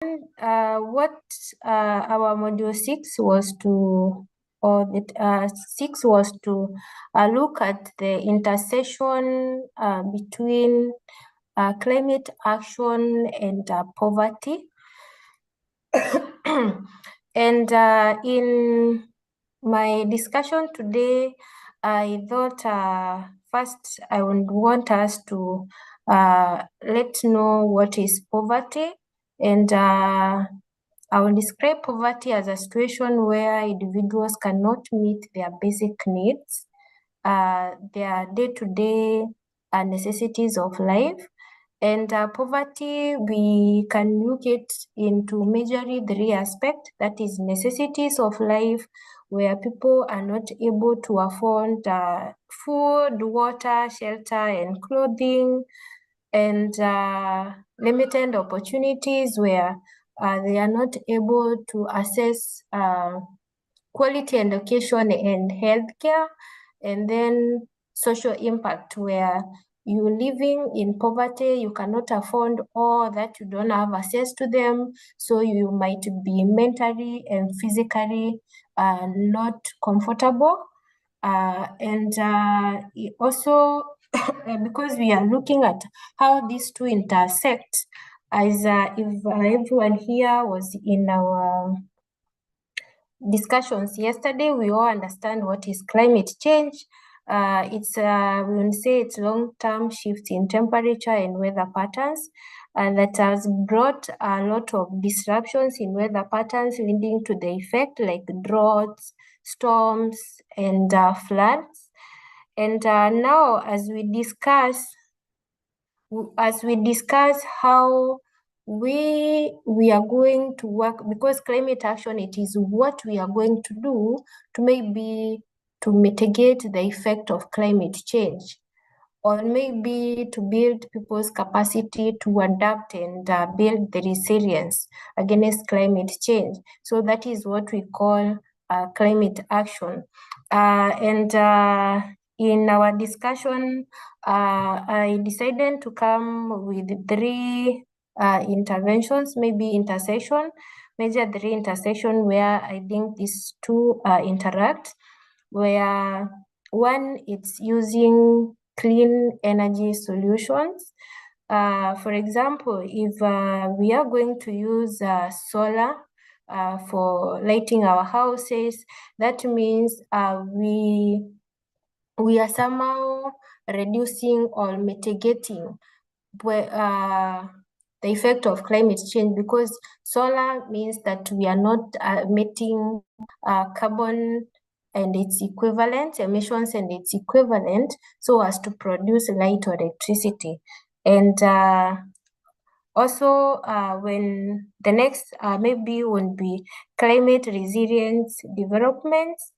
What our module 6 was to, or the 6 was to look at the intersection between climate action and poverty. And in my discussion today, I thought first I would want us to let know what is poverty, and I will describe poverty as a situation where individuals cannot meet their basic needs, their day-to-day necessities of life. And poverty, we can look it into majorly 3 aspects, that is necessities of life, where people are not able to afford food, water, shelter, and clothing, and limited opportunities where they are not able to access quality education and healthcare, and then social impact where you living in poverty, you cannot afford all that, you don't have access to them, so you might be mentally and physically not comfortable. And also because we are looking at how these two intersect, as if everyone here was in our discussions yesterday, we all understand what is climate change. It's we will say it's long-term shift in temperature and weather patterns, and that has brought a lot of disruptions in weather patterns, leading to the effect like droughts, storms, and floods. And now, as we discuss how we are going to work, because climate action, it is what we are going to do to maybe to mitigate the effect of climate change, or maybe to build people's capacity to adapt and build the resilience against climate change. So that is what we call climate action. And in our discussion, I decided to come with 3 interventions, maybe intersection, major 3 intersection where I think these two interact, where one, it's using clean energy solutions. For example, if we are going to use solar for lighting our houses, that means we are somehow reducing or mitigating the effect of climate change, because solar means that we are not emitting carbon and its equivalent, emissions and its equivalent, so as to produce light or electricity. And also, when the next maybe would be climate resilience developments,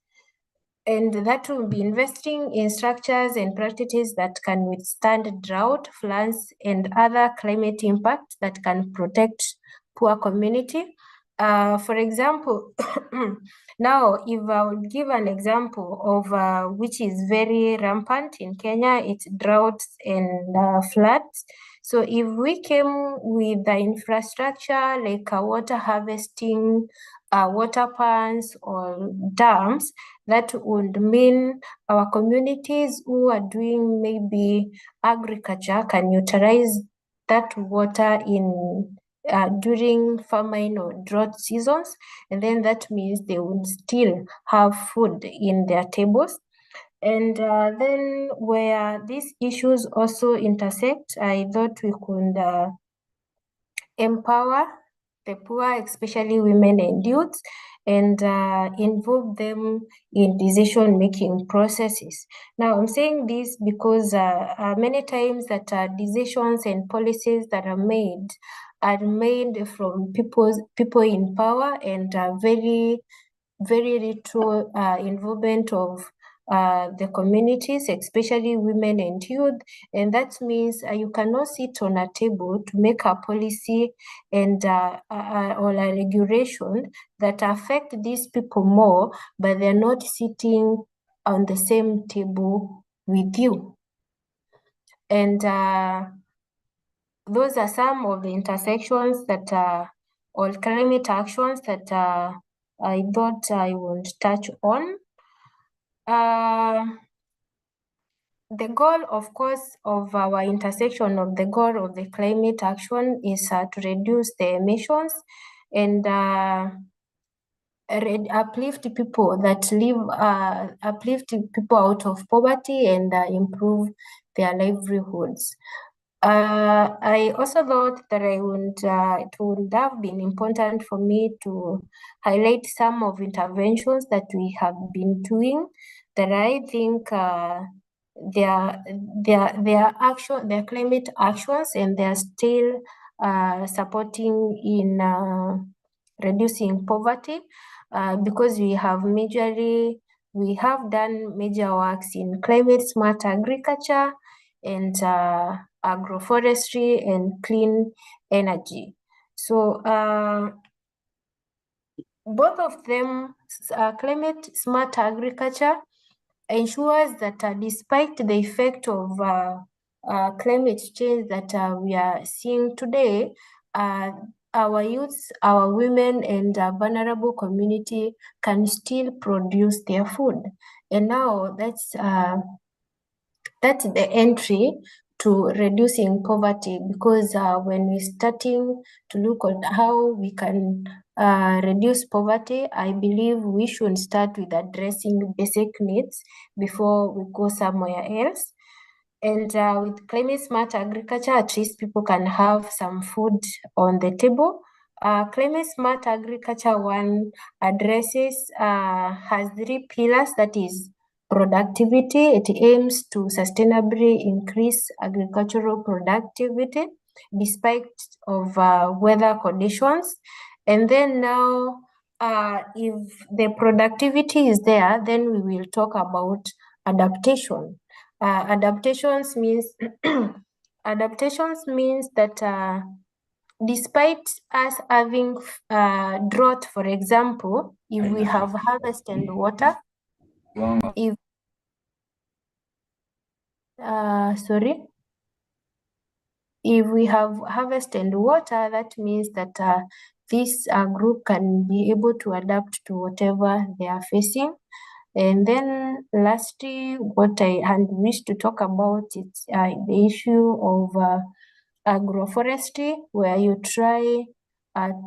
and that will be investing in structures and practices that can withstand drought, floods, and other climate impacts that can protect poor community. For example, now if I would give an example of which is very rampant in Kenya, it's droughts and floods. So if we came with the infrastructure like water harvesting, water pans or dams, that would mean our communities who are doing maybe agriculture can utilize that water in during famine or drought seasons, and then that means they would still have food in their tables. And then where these issues also intersect, I thought we could empower the poor, especially women and youths, and involve them in decision-making processes. Now, I'm saying this because many times that decisions and policies that are made from people in power, and very, very little involvement of the communities, especially women and youth. And that means you cannot sit on a table to make a policy and or a regulation that affect these people more, but they're not sitting on the same table with you. And those are some of the intersections that or climate actions that I thought I would touch on. The goal, of course, of our intersection of the goal of the climate action is to reduce the emissions and uplift people that live, uplift people out of poverty and improve their livelihoods. I also thought that it would have been important for me to highlight some of interventions that we have been doing that I think their climate actions, and they are still supporting in reducing poverty, because we have done major works in climate smart agriculture and agroforestry and clean energy. So both of them, climate smart agriculture ensures that despite the effect of climate change that we are seeing today, our youths, our women, and vulnerable community can still produce their food. And now that's the entry to reducing poverty, because when we're starting to look at how we can reduce poverty, I believe we should start with addressing basic needs before we go somewhere else. And with climate smart agriculture, at least people can have some food on the table. Climate smart agriculture one has three pillars, that is productivity. It aims to sustainably increase agricultural productivity despite of weather conditions. And then now, if the productivity is there, then we will talk about adaptation. Adaptations means that despite us having drought, for example, if we have harvest and water, if if we have harvest and water, that means that this group can be able to adapt to whatever they are facing. And then lastly, what I had wished to talk about is the issue of agroforestry, where you try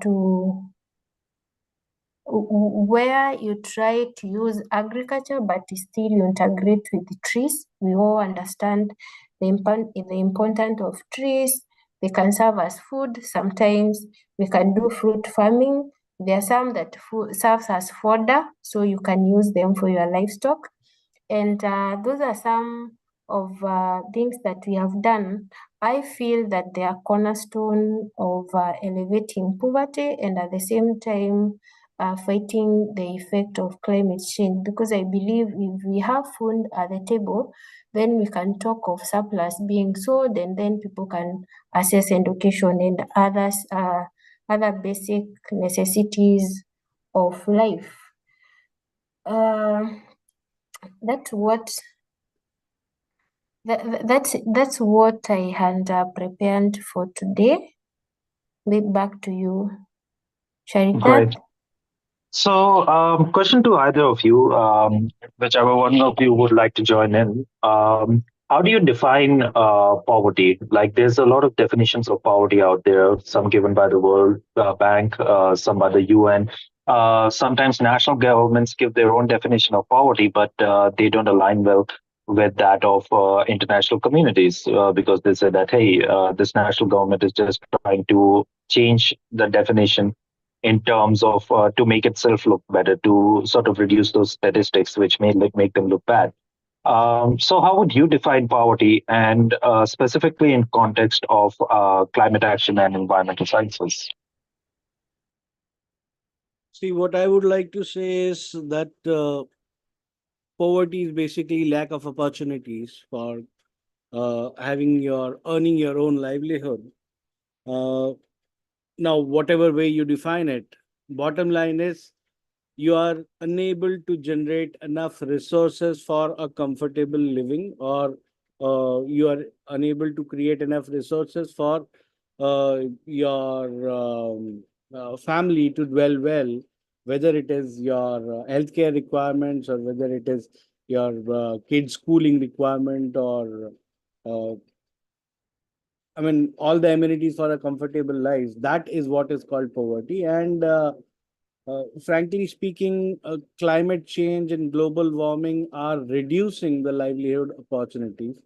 to use agriculture, but still you integrate with the trees. We all understand the importance of trees. They can serve as food. Sometimes we can do fruit farming. There are some that serves as fodder, so you can use them for your livestock. And those are some of things that we have done. I feel that they are cornerstone of elevating poverty, and at the same time fighting the effect of climate change, because I believe if we have food at the table, then we can talk of surplus being sold, and then people can access education and other basic necessities of life. That's what I had prepared for today. Back to you, Sharikat. Great. So, question to either of you, whichever one of you would like to join in. How do you define poverty? Like, there's a lot of definitions of poverty out there, some given by the World Bank, some by the UN. Sometimes national governments give their own definition of poverty, but they don't align well with that of international communities because they say that, hey, this national government is just trying to change the definition in terms of to make itself look better, to sort of reduce those statistics which may make them look bad. So how would you define poverty, and specifically in context of climate action and environmental sciences? See, what I would like to say is that poverty is basically lack of opportunities for earning your own livelihood. Now, whatever way you define it, bottom line is you are unable to generate enough resources for a comfortable living, or you are unable to create enough resources for your family to dwell well, whether it is your healthcare requirements or whether it is your kids' schooling requirement or I mean, all the amenities for a comfortable life. That is what is called poverty. And frankly speaking, climate change and global warming are reducing the livelihood opportunities.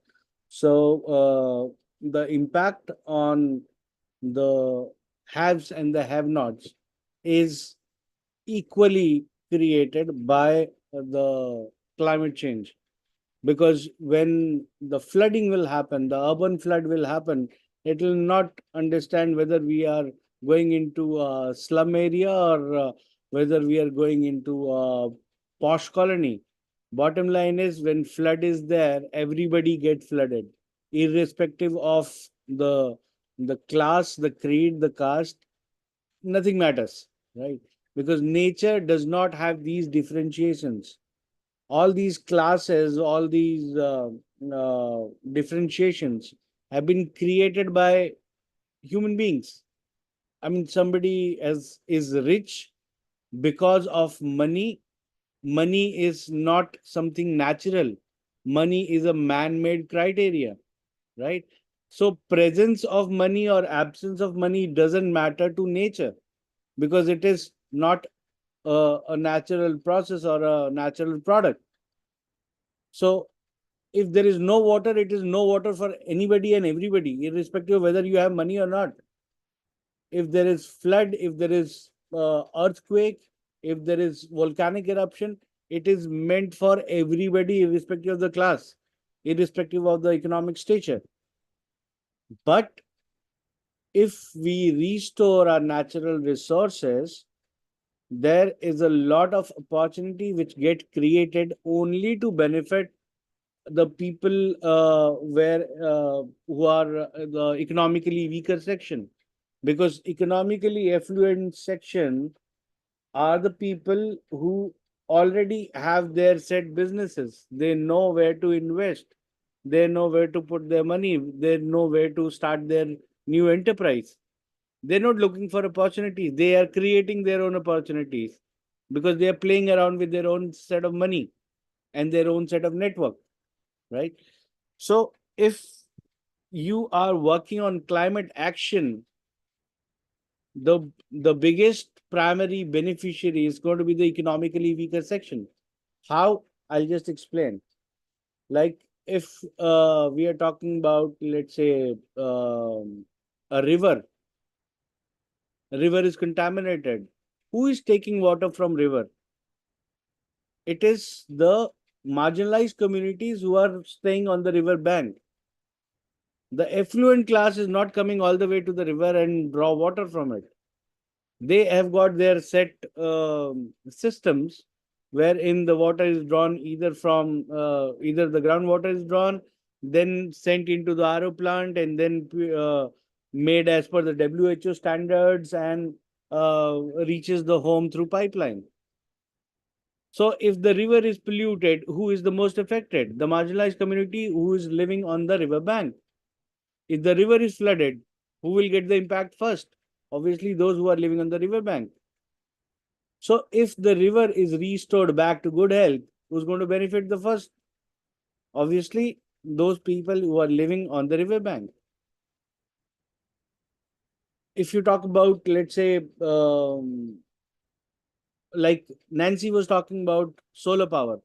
So the impact on the haves and the have-nots is equally created by the climate change, because when the flooding will happen, the urban flood will happen, it will not understand whether we are going into a slum area or whether we are going into a posh colony. Bottom line is, when flood is there, everybody gets flooded, irrespective of the class, the creed, the caste. Nothing matters, right? Because nature does not have these differentiations. All these classes, all these differentiations have been created by human beings. I mean, somebody is rich because of money. Money is not something natural. Money is a man-made criteria, right? So presence of money or absence of money doesn't matter to nature, because it is not a natural process or a natural product. So if there is no water, it is no water for anybody and everybody, irrespective of whether you have money or not. If there is flood, if there is earthquake, if there is volcanic eruption, it is meant for everybody, irrespective of the class, irrespective of the economic stature. But if we restore our natural resources, there is a lot of opportunity which get created only to benefit the people who are the economically weaker section, because economically affluent section are the people who already have their set businesses. They know where to invest, they know where to put their money, they know where to start their new enterprise. They're not looking for opportunities, they are creating their own opportunities, because they are playing around with their own set of money and their own set of network, right? So if you are working on climate action, the biggest primary beneficiary is going to be the economically weaker section. How? I'll just explain. Like, if we are talking about, let's say, a river is contaminated. Who is taking water from river? It is the marginalized communities who are staying on the river bank. The affluent class is not coming all the way to the river and draw water from it. They have got their set systems wherein the water is drawn either from either the groundwater is drawn, then sent into the RO plant, and then made as per the WHO standards, and reaches the home through pipeline. So if the river is polluted, who is the most affected? The marginalized community who is living on the river bank. If the river is flooded, who will get the impact first? Obviously, those who are living on the river bank. So if the river is restored back to good health, who's going to benefit the first? Obviously, those people who are living on the river bank. If you talk about, let's say, like Nancy was talking about solar power.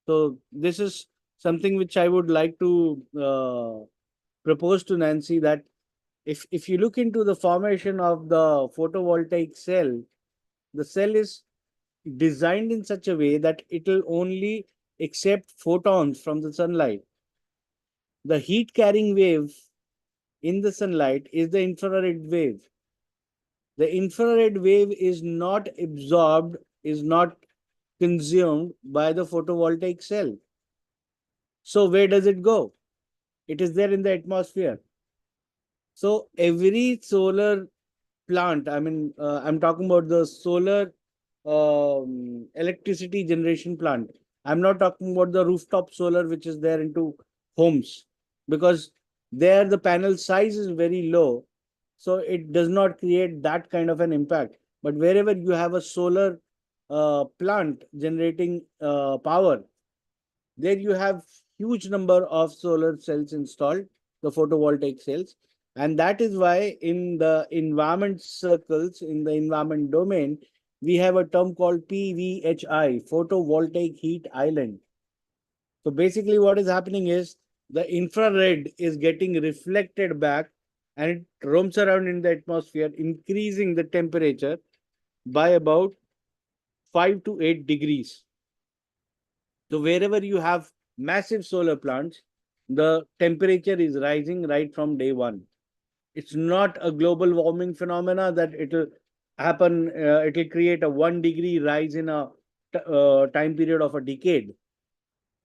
So this is something which I would like to propose to Nancy, that if you look into the formation of the photovoltaic cell, the cell is designed in such a way that it will only accept photons from the sunlight. The heat carrying wave in the sunlight is the infrared wave. The infrared wave is not absorbed, is not consumed by the photovoltaic cell. So where does it go? It is there in the atmosphere. So every solar plant, I mean, I'm talking about the solar electricity generation plant. I'm not talking about the rooftop solar which is there into homes, because there the panel size is very low. So it does not create that kind of an impact. But wherever you have a solar plant generating power, there you have huge number of solar cells installed, the photovoltaic cells. And that is why in the environment circles, in the environment domain, we have a term called PVHI, photovoltaic heat island. So basically what is happening is the infrared is getting reflected back and it roams around in the atmosphere, increasing the temperature by about 5 to 8 degrees. So wherever you have massive solar plants, the temperature is rising right from day one. It's not a global warming phenomena that it'll happen, it'll create a 1 degree rise in a time period of a decade.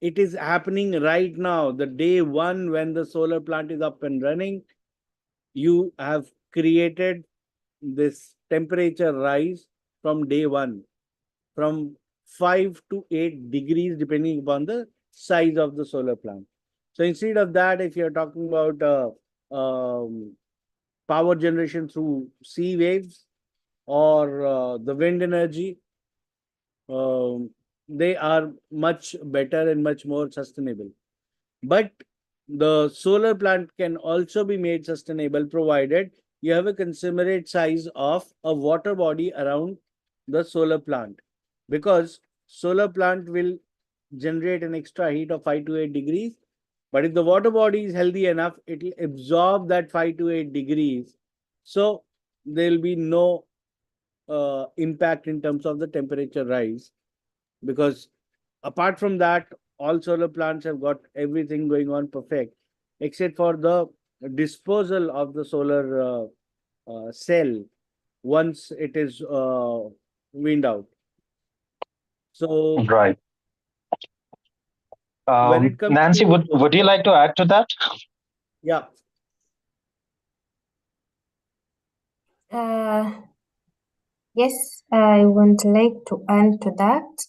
It is happening right now. The day one when the solar plant is up and running, you have created this temperature rise from day one, from 5 to 8 degrees, depending upon the size of the solar plant. So instead of that, if you're talking about power generation through sea waves or the wind energy, they are much better and much more sustainable. But the solar plant can also be made sustainable provided you have a commensurate size of a water body around the solar plant, because solar plant will generate an extra heat of 5 to 8 degrees. But if the water body is healthy enough, it will absorb that 5 to 8 degrees. So there will be no impact in terms of the temperature rise, because apart from that, all solar plants have got everything going on perfect, except for the disposal of the solar cell once it is weaned out. So Right. when it comes Nancy, to, would you like to add to that? yeah, Yes, I would like to add to that.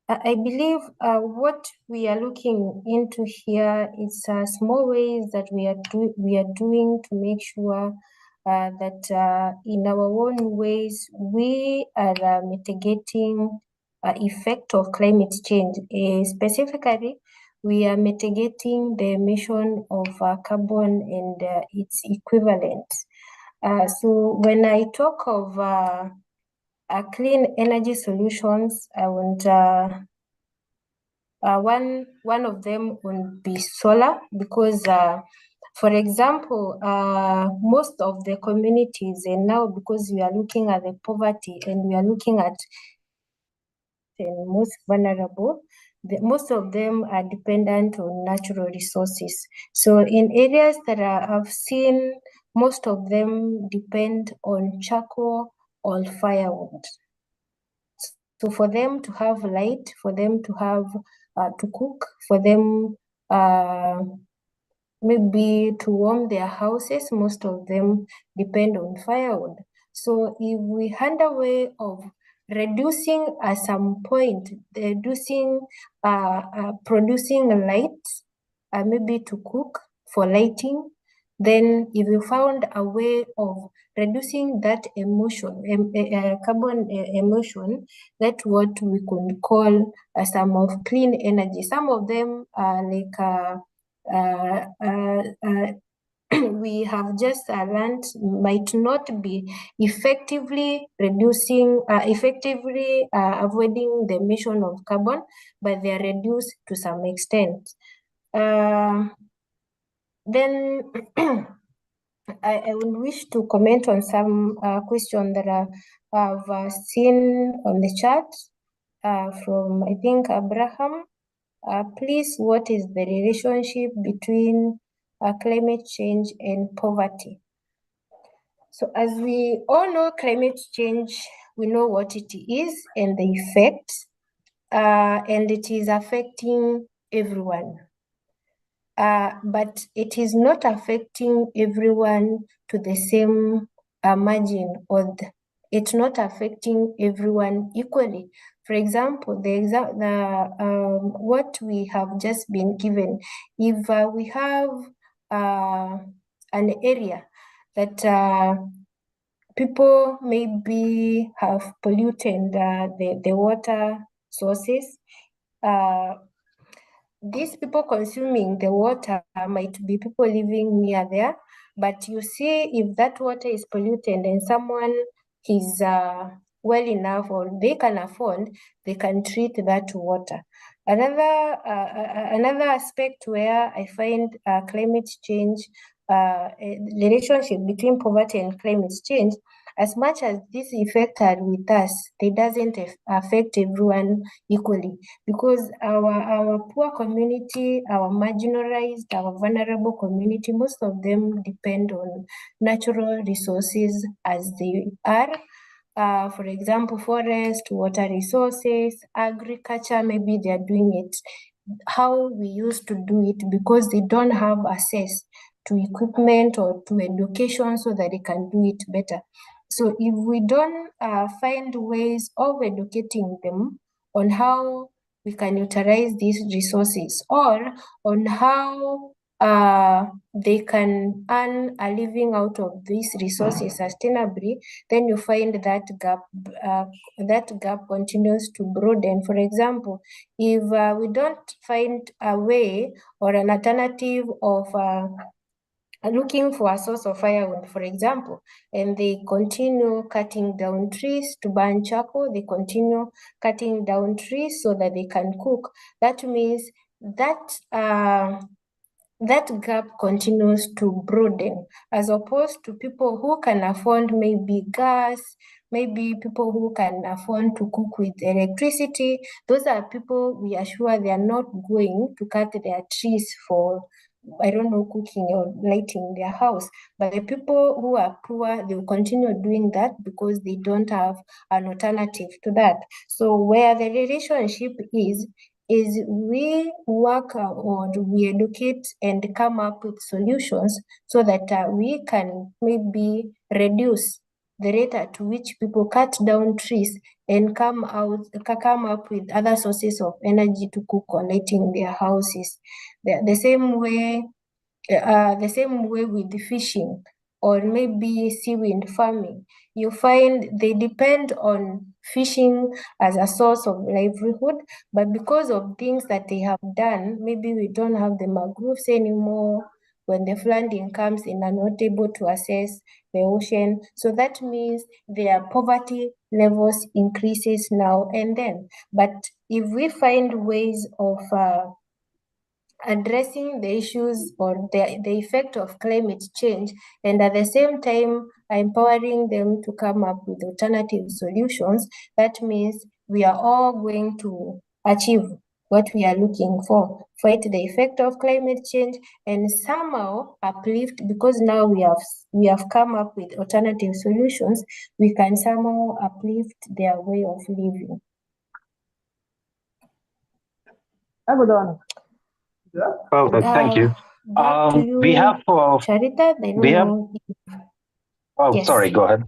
I believe what we are looking into here is small ways that we are doing to make sure that in our own ways we are mitigating effect of climate change. Specifically, we are mitigating the emission of carbon and its equivalent. So when I talk of clean energy solutions, I want one of them would be solar, because for example, most of the communities, and now because we are looking at the poverty and we are looking at and most vulnerable, most of them are dependent on natural resources. So in areas that I've seen, most of them depend on charcoal or firewood. So for them to have light, for them to have to cook, for them maybe to warm their houses, most of them depend on firewood. So if we hand away of reducing at some point, reducing producing light, maybe to cook for lighting, then if you found a way of reducing that emission, carbon emission, that's what we could call some of clean energy. Some of them are like we have just learned might not be effectively reducing, effectively avoiding the emission of carbon, but they are reduced to some extent. Then I would wish to comment on some questions that I've seen on the chat from, I think, Abraham. Please, what is the relationship between climate change and poverty? So as we all know, climate change, we know what it is and the effects, and it is affecting everyone. But it is not affecting everyone to the same margin, or it's not affecting everyone equally. For example, what we have just been given, if we have an area that people maybe have polluted the water sources. These people consuming the water might be people living near there, but you see, if that water is polluted and someone is well enough or they can afford, they can treat that water. Another aspect where I find climate change, the relationship between poverty and climate change, as much as this effect are with us, it doesn't affect everyone equally, because our poor community, our marginalized, our vulnerable community, most of them depend on natural resources as they are. For example, forest, water resources, agriculture, maybe they're doing it how we used to do it because they don't have access to equipment or to education so that they can do it better. So if we don't find ways of educating them on how we can utilize these resources or on how they can earn a living out of these resources sustainably, then you find that gap continues to broaden. For example, if we don't find a way or an alternative of looking for a source of firewood, for example, and they continue cutting down trees to burn charcoal, they continue cutting down trees so that they can cook, that means that gap continues to broaden, as opposed to people who can afford maybe gas, maybe people who can afford to cook with electricity. Those are people we are sure they are not going to cut their trees for, I don't know, cooking or lighting their house. But the people who are poor, they will continue doing that because they don't have an alternative to that. So where the relationship is we work or we educate and come up with solutions so that we can maybe reduce the rate at which people cut down trees and come up with other sources of energy to cook or lighting their houses. The same way with the fishing or maybe seaweed farming. You find they depend on fishing as a source of livelihood, but because of things that they have done, maybe we don't have the mangroves anymore. When the flooding comes in, are not able to access the ocean. So that means their poverty levels increases now and then. But if we find ways of addressing the issues or the effect of climate change, and at the same time empowering them to come up with alternative solutions, that means we are all going to achieve what we are looking for, fight the effect of climate change, and somehow uplift, because now we have come up with alternative solutions, we can somehow uplift their way of living. Perfect. Thank you. Back to you, We have Charita. I don't know. Yes. Sorry, go ahead.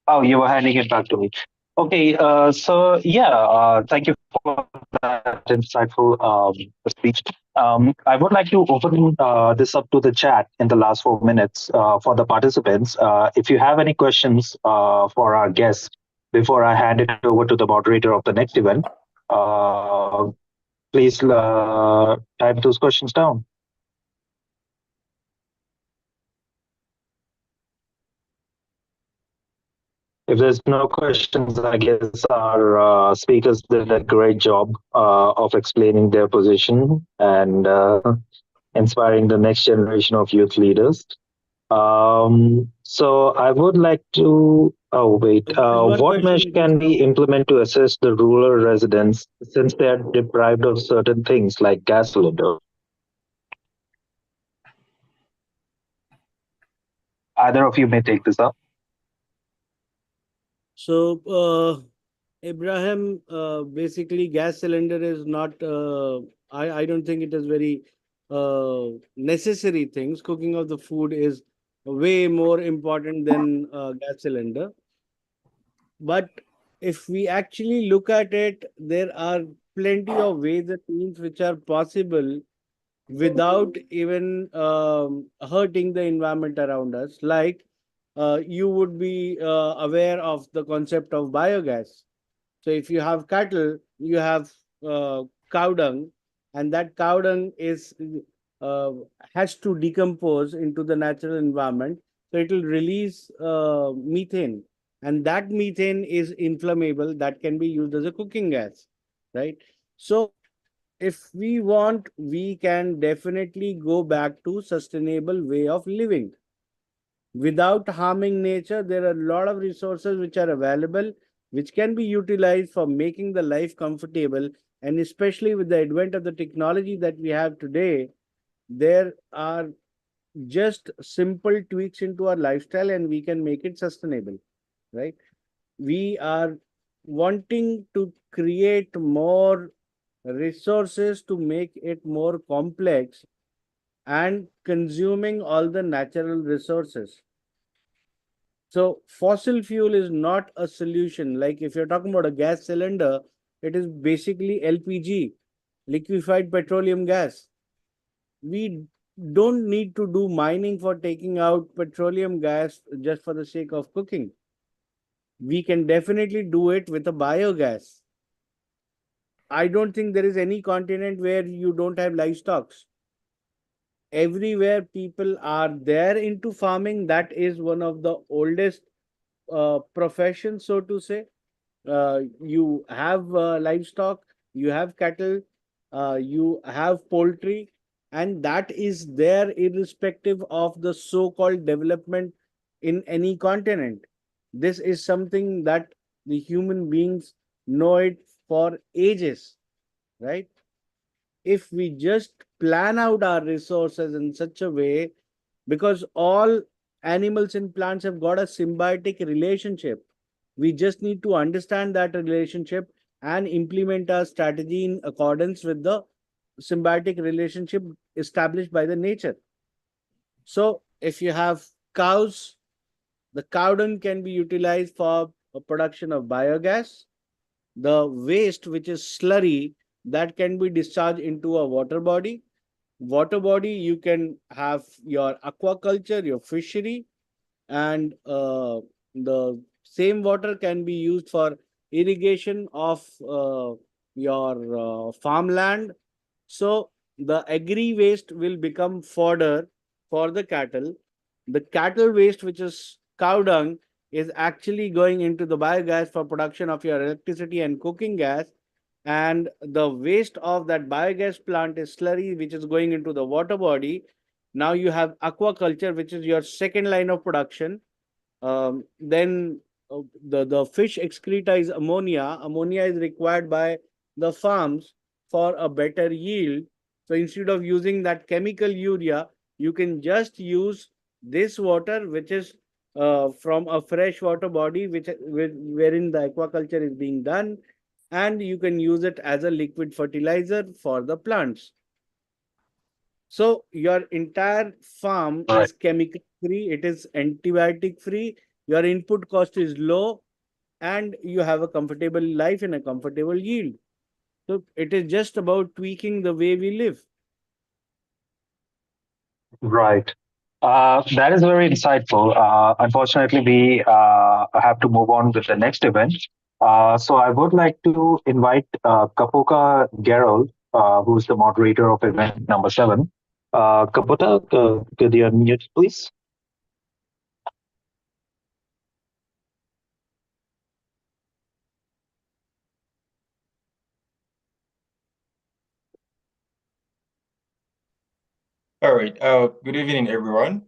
Oh, you were handing it back to me. Okay, thank you for that insightful speech. I would like to open this up to the chat in the last 4 minutes for the participants. If you have any questions for our guests before I hand it over to the moderator of the next event, please type those questions down. If there's no questions, I guess our speakers did a great job of explaining their position and inspiring the next generation of youth leaders. So I would like to. Oh wait, what measure can we implement to assist the rural residents since they are deprived of certain things like gas cylinder? Either of you may take this up. So, Ibrahim, basically, gas cylinder is not. I don't think it is very necessary things. Cooking of the food is way more important than gas cylinder. But if we actually look at it, there are plenty of ways and means which are possible without even hurting the environment around us. Like you would be aware of the concept of biogas. So if you have cattle, you have cow dung, and that cow dung is uh, has to decompose into the natural environment. So it will release methane, and that methane is inflammable. That can be used as a cooking gas, right? So if we want, we can definitely go back to sustainable way of living without harming nature. There are a lot of resources which are available, which can be utilized for making the life comfortable. And especially with the advent of the technology that we have today, there are just simple tweaks into our lifestyle and we can make it sustainable, right? We are wanting to create more resources to make it more complex and consuming all the natural resources. So fossil fuel is not a solution. Like if you're talking about a gas cylinder, it is basically LPG, liquefied petroleum gas. We don't need to do mining for taking out petroleum gas just for the sake of cooking. We can definitely do it with a biogas. I don't think there is any continent where you don't have livestock. Everywhere people are there into farming. That is one of the oldest professions, so to say. You have livestock, you have cattle, you have poultry, and that is there irrespective of the so-called development in any continent. This is something that the human beings know it for ages, right? If we just plan out our resources in such a way, because all animals and plants have got a symbiotic relationship, we just need to understand that relationship and implement our strategy in accordance with the symbiotic relationship established by the nature. So if you have cows, the cow dung can be utilized for a production of biogas. The waste, which is slurry, that can be discharged into a water body. Water body, you can have your aquaculture, your fishery, and the same water can be used for irrigation of your farmland. So the agri waste will become fodder for the cattle. The cattle waste, which is cow dung, is actually going into the biogas for production of your electricity and cooking gas. And the waste of that biogas plant is slurry, which is going into the water body. Now you have aquaculture, which is your second line of production. Then the fish excreta is ammonia. Ammonia is required by the farms for a better yield. So instead of using that chemical urea, you can just use this water, which is from a fresh water body, wherein the aquaculture is being done, and you can use it as a liquid fertilizer for the plants. So your entire farm Right. is chemical free, it is antibiotic free, your input cost is low, and you have a comfortable life and a comfortable yield. So it is just about tweaking the way we live. Right. That is very insightful. Unfortunately, we have to move on with the next event. So I would like to invite Kapoka Gerald, who's the moderator of event number 7. Kapota, could you unmute, please? All right. Good evening, everyone.